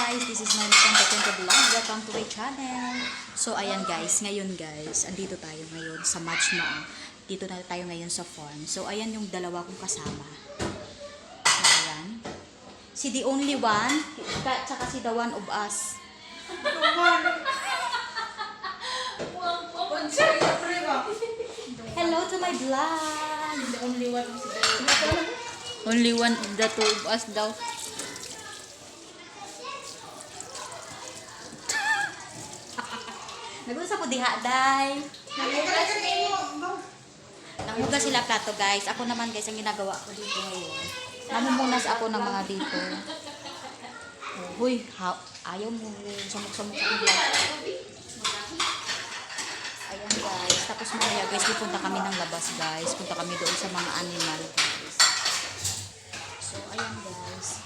guys, this is my content vlog. Welcome to my channel. So ayan guys, ngayon guys, andito tayo ngayon sa Matchma. Dito na tayo ngayon sa farm. So ayan yung dalawa kong kasama. So ayan. Si the only one, tsaka si the one of us. Hello to my vlog. The only one of the Only one of the two of us daw. Nag-usap ko diha, day. Nanghugas sila plato, guys. Ako naman, guys, ang ginagawa ko dito ngayon. Namumunas ako ng mga dito. Oh, huy, ayaw mo samok-samok sa vlog. Ayan, guys. Tapos mamaya, guys, pupunta kami ng labas, guys. Punta kami doon sa mga animal, guys. So, ayan, guys.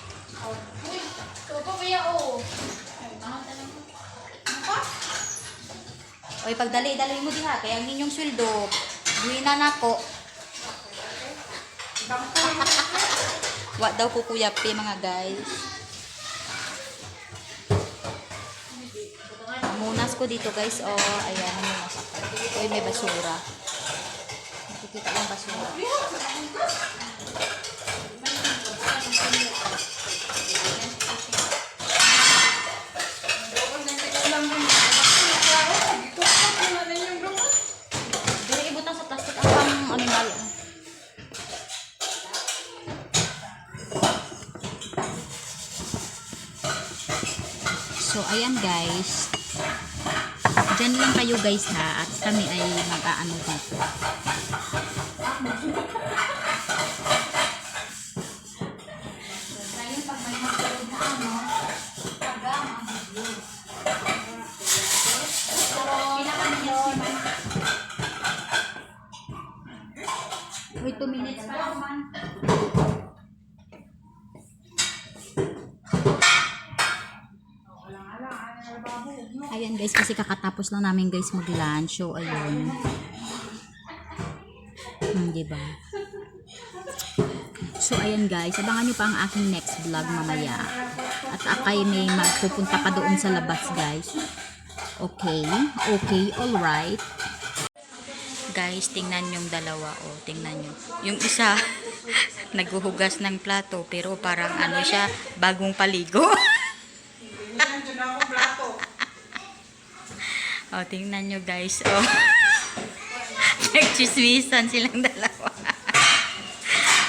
Oy, pagdali mo diha. Kaya ang inyong sweldo, buwi na nako. Wa daw ko Kuya P, mga guys. Munas ko dito, guys. Oh, ayan, munas ako. Oy, may basura. Nakikita yung basura. So, ayan guys. Diyan lang kayo guys ha. At kami ay mag-aano dito. Wait 2 minutes pa naman. Ayan guys, kasi kakatapos lang namin guys mag-lunch. So, ayun. Diba? So, ayan guys. Abangan nyo pa ang aking next vlog mamaya. At akay may magpupunta pa doon sa labas guys. Okay? Okay, alright. Guys, tingnan yung dalawa. Oh, tingnan nyo. Yung isa, naghuhugas ng plato. Pero parang ano siya, bagong paligo. Oh, tingnan nyo guys. Oh. Nagchismisan silang dalawa.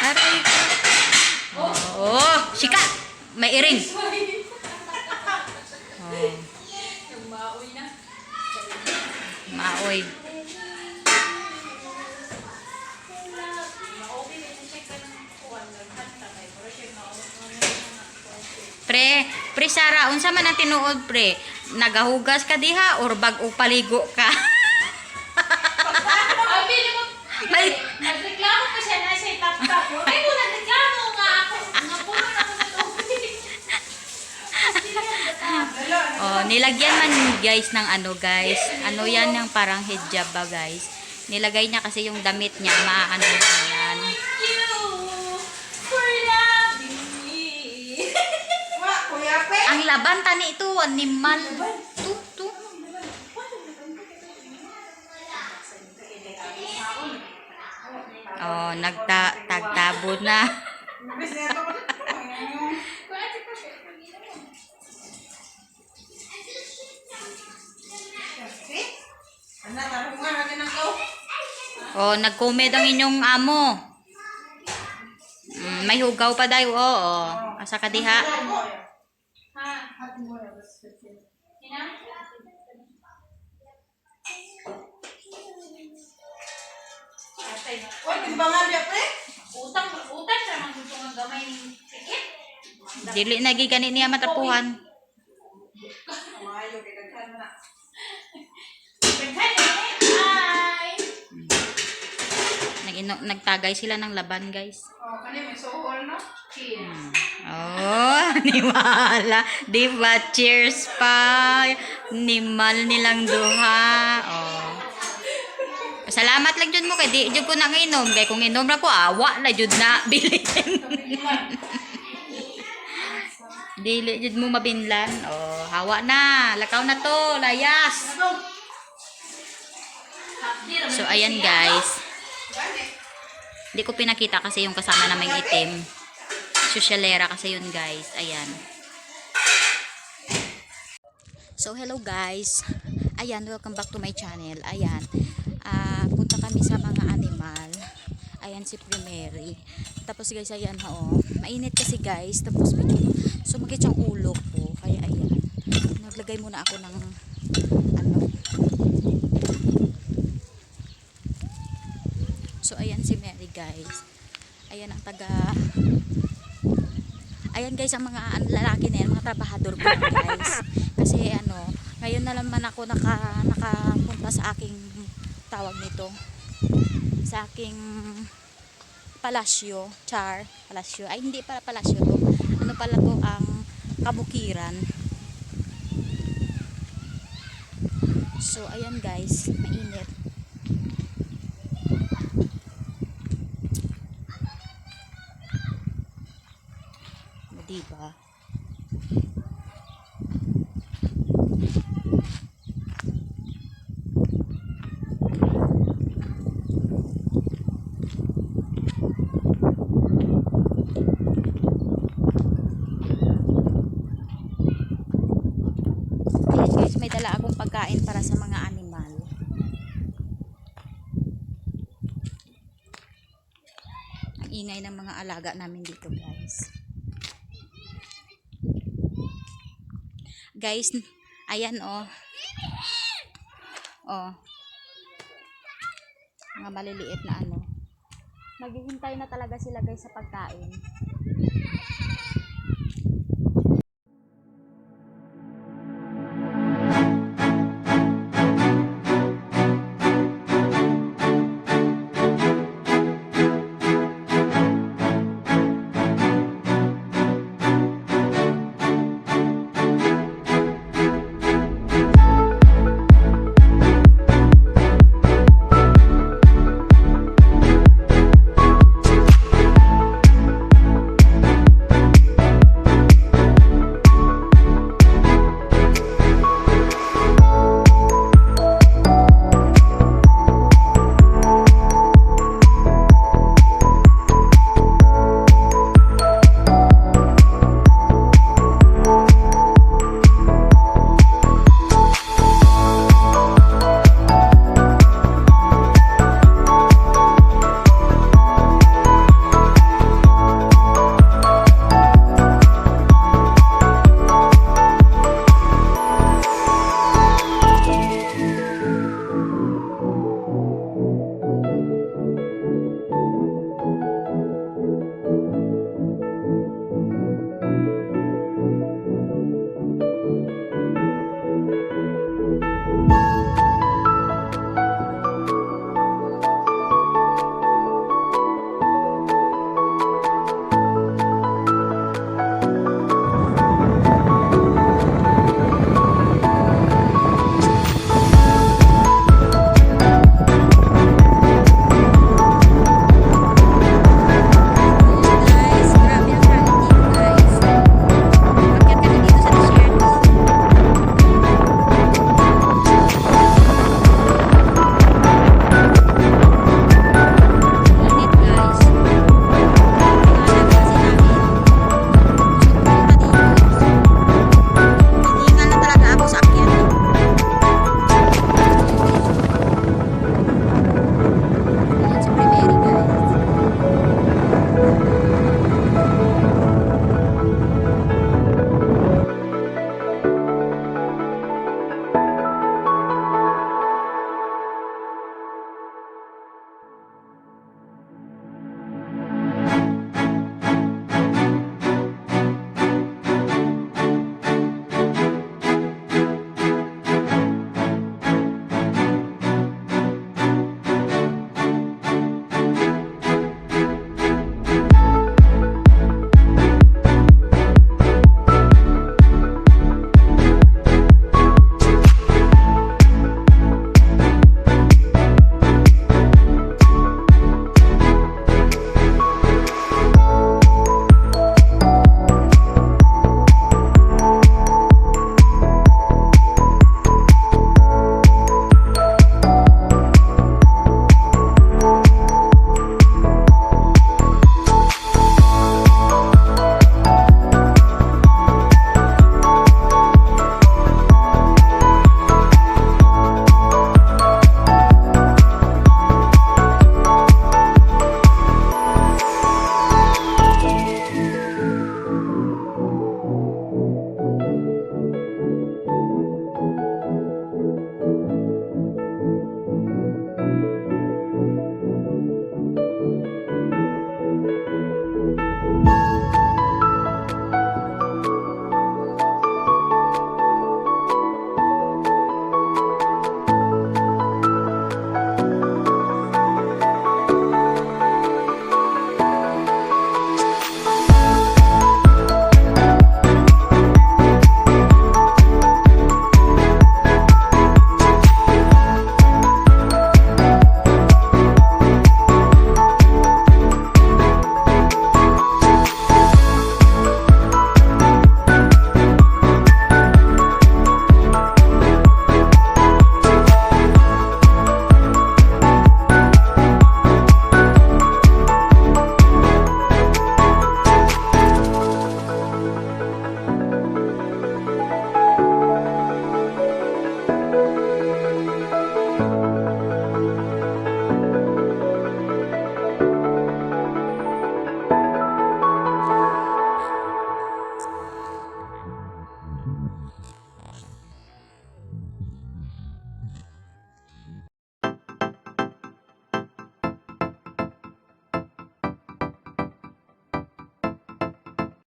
Aray ko. Oh, shika! May iring. Oh. Maoy. Pre Sara, unsa man ang tinuod pre? Nagahugas ka diha or bag-o paligo ka? May nagreklamo pa siya na siya tap-tap. Ay, mo nagreklamo nga ako. Napuno na ako sa tubig. Oh, nilagyan man guys ng ano guys. Ano yan yung parang hijab ba guys? Nilagay niya kasi yung damit niya, maaano yan. Ang laban tani ito, animal. Tu. Oh, tagtabo na. Oh, nag-comment ang inyong amo. May hugaw pa daw, oo. Asa ka diha? Utang siya mang gusto ng gamay ng tikit. Dili na gigani niya matapuhan. Nagtagay sila ng laban, guys. Oh, kani may sohol no? Cheers. Oh, niwala. Di ba? Cheers pa. Nimal nilang duha. Oh. Salamat lang jud mo kay di jud ko nang inom kay kung inom ra ko awa na jud na bilhin. Dili jud mo mabinlan. Oh, hawa na. Lakaw na to, layas. So ayan guys. Hindi ko pinakita kasi yung kasama naming itim. Sosyalera kasi yun guys. Ayan. So hello guys. Ayan, welcome back to my channel. Ayan. Punta kami sa mga animal. Ayan si Primary. Tapos guys, ayan mainit kasi guys. Tapos medyo sumakit yung ulo ko. Kaya ayan. Naglagay muna ako ng ano. So ayan si Mary guys. Ayan ang ayan guys ang mga lalaki na yan, mga trabahador ko guys. Kasi ngayon na naman ako nakapunta sa aking tawag nito. Sa aking palasyo, palasyo. Ay hindi pala palasyo to. Ano pala to ang kabukiran. So ayan guys, mainit. Diba? Ayan guys, may dala akong pagkain para sa mga animal. Ang ingay ng mga alaga namin dito guys. Guys, ayan mga maliliit na naghihintay na talaga sila guys sa pagkain.